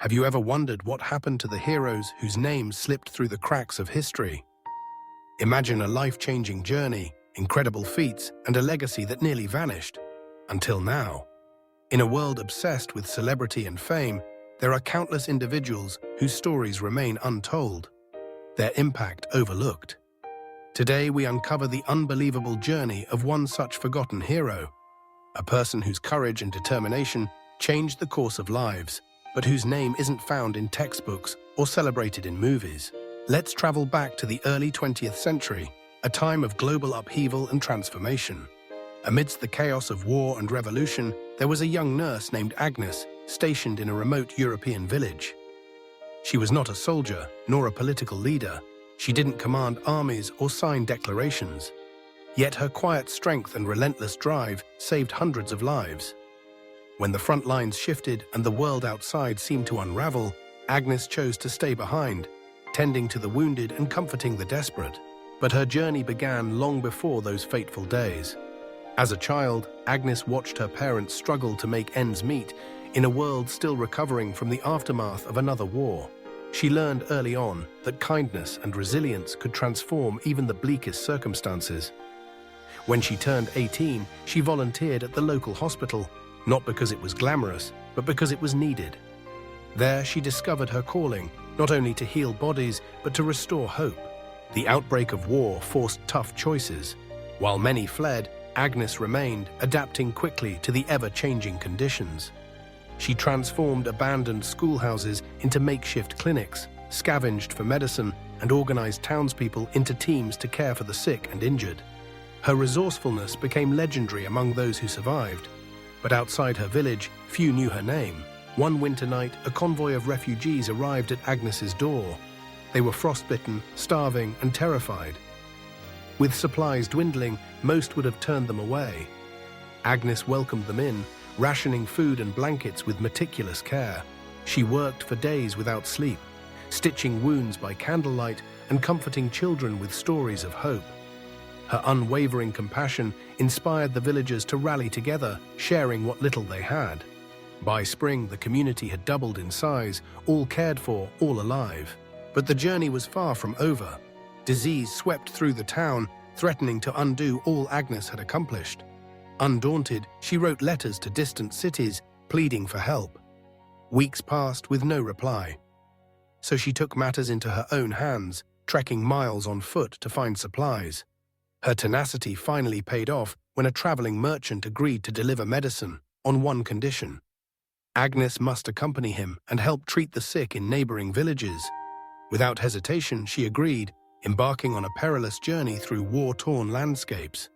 Have you ever wondered what happened to the heroes whose names slipped through the cracks of history? Imagine a life-changing journey, incredible feats, and a legacy that nearly vanished. Until now. In a world obsessed with celebrity and fame, there are countless individuals whose stories remain untold, their impact overlooked. Today we uncover the unbelievable journey of one such forgotten hero, a person whose courage and determination changed the course of lives, but whose name isn't found in textbooks or celebrated in movies. Let's travel back to the early 20th century, a time of global upheaval and transformation. Amidst the chaos of war and revolution, there was a young nurse named Agnes, stationed in a remote European village. She was not a soldier, nor a political leader. She didn't command armies or sign declarations. Yet her quiet strength and relentless drive saved hundreds of lives. When the front lines shifted and the world outside seemed to unravel, Agnes chose to stay behind, tending to the wounded and comforting the desperate. But her journey began long before those fateful days. As a child, Agnes watched her parents struggle to make ends meet in a world still recovering from the aftermath of another war. She learned early on that kindness and resilience could transform even the bleakest circumstances. When she turned 18, she volunteered at the local hospital, not because it was glamorous, but because it was needed. There she discovered her calling, not only to heal bodies, but to restore hope. The outbreak of war forced tough choices. While many fled, Agnes remained, adapting quickly to the ever-changing conditions. She transformed abandoned schoolhouses into makeshift clinics, scavenged for medicine, and organized townspeople into teams to care for the sick and injured. Her resourcefulness became legendary among those who survived. But outside her village, few knew her name. One winter night, a convoy of refugees arrived at Agnes's door. They were frostbitten, starving, and terrified. With supplies dwindling, most would have turned them away. Agnes welcomed them in, rationing food and blankets with meticulous care. She worked for days without sleep, stitching wounds by candlelight and comforting children with stories of hope. Her unwavering compassion inspired the villagers to rally together, sharing what little they had. By spring, the community had doubled in size, all cared for, all alive. But the journey was far from over. Disease swept through the town, threatening to undo all Agnes had accomplished. Undaunted, she wrote letters to distant cities, pleading for help. Weeks passed with no reply. So she took matters into her own hands, trekking miles on foot to find supplies. Her tenacity finally paid off when a traveling merchant agreed to deliver medicine, on one condition. Agnes must accompany him and help treat the sick in neighboring villages. Without hesitation, she agreed, embarking on a perilous journey through war-torn landscapes.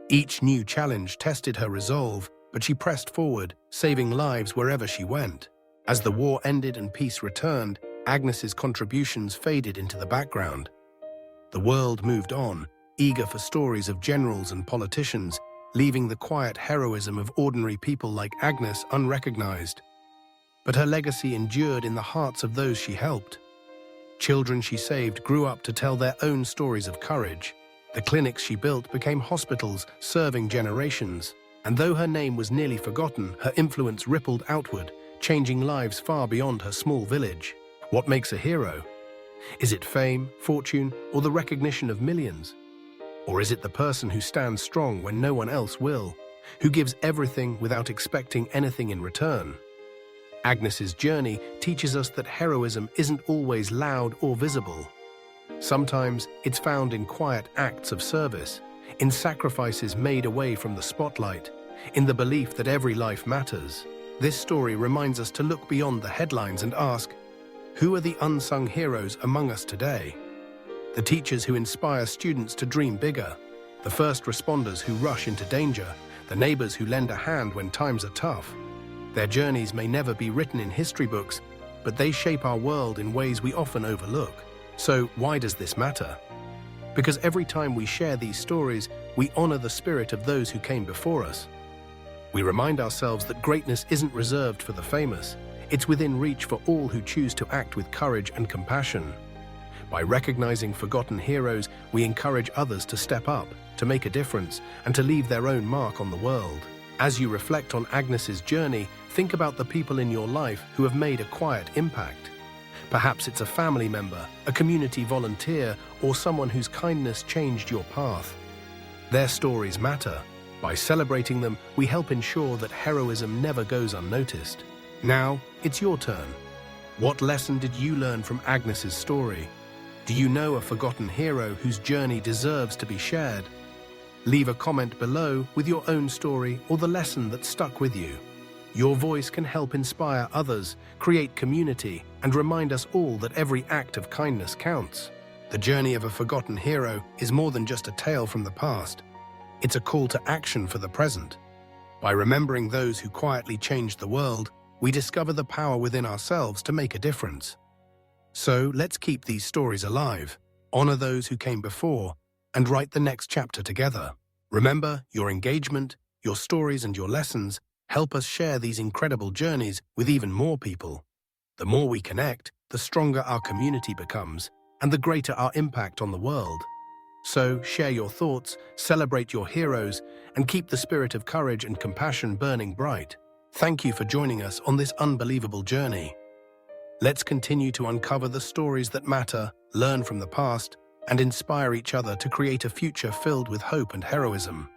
Each new challenge tested her resolve, but she pressed forward, saving lives wherever she went. As the war ended and peace returned, Agnes's contributions faded into the background. The world moved on, eager for stories of generals and politicians, leaving the quiet heroism of ordinary people like Agnes unrecognized. But her legacy endured in the hearts of those she helped. Children she saved grew up to tell their own stories of courage. The clinics she built became hospitals, serving generations. And though her name was nearly forgotten, her influence rippled outward, changing lives far beyond her small village. What makes a hero? Is it fame, fortune, or the recognition of millions? Or is it the person who stands strong when no one else will, who gives everything without expecting anything in return? Agnes's journey teaches us that heroism isn't always loud or visible. Sometimes it's found in quiet acts of service, in sacrifices made away from the spotlight, in the belief that every life matters. This story reminds us to look beyond the headlines and ask, who are the unsung heroes among us today? The teachers who inspire students to dream bigger, the first responders who rush into danger, the neighbors who lend a hand when times are tough. Their journeys may never be written in history books, but they shape our world in ways we often overlook. So why does this matter? Because every time we share these stories, we honor the spirit of those who came before us. We remind ourselves that greatness isn't reserved for the famous. It's within reach for all who choose to act with courage and compassion. By recognizing forgotten heroes, we encourage others to step up, to make a difference, and to leave their own mark on the world. As you reflect on Agnes's journey, think about the people in your life who have made a quiet impact. Perhaps it's a family member, a community volunteer, or someone whose kindness changed your path. Their stories matter. By celebrating them, we help ensure that heroism never goes unnoticed. Now, it's your turn. What lesson did you learn from Agnes's story? Do you know a forgotten hero whose journey deserves to be shared? Leave a comment below with your own story or the lesson that stuck with you. Your voice can help inspire others, create community, and remind us all that every act of kindness counts. The journey of a forgotten hero is more than just a tale from the past. It's a call to action for the present. By remembering those who quietly changed the world, we discover the power within ourselves to make a difference. So let's keep these stories alive, honor those who came before, and write the next chapter together. Remember, your engagement, your stories, and your lessons help us share these incredible journeys with even more people. The more we connect, the stronger our community becomes, and the greater our impact on the world. So, share your thoughts, celebrate your heroes, and keep the spirit of courage and compassion burning bright. Thank you for joining us on this unbelievable journey. Let's continue to uncover the stories that matter, learn from the past, and inspire each other to create a future filled with hope and heroism.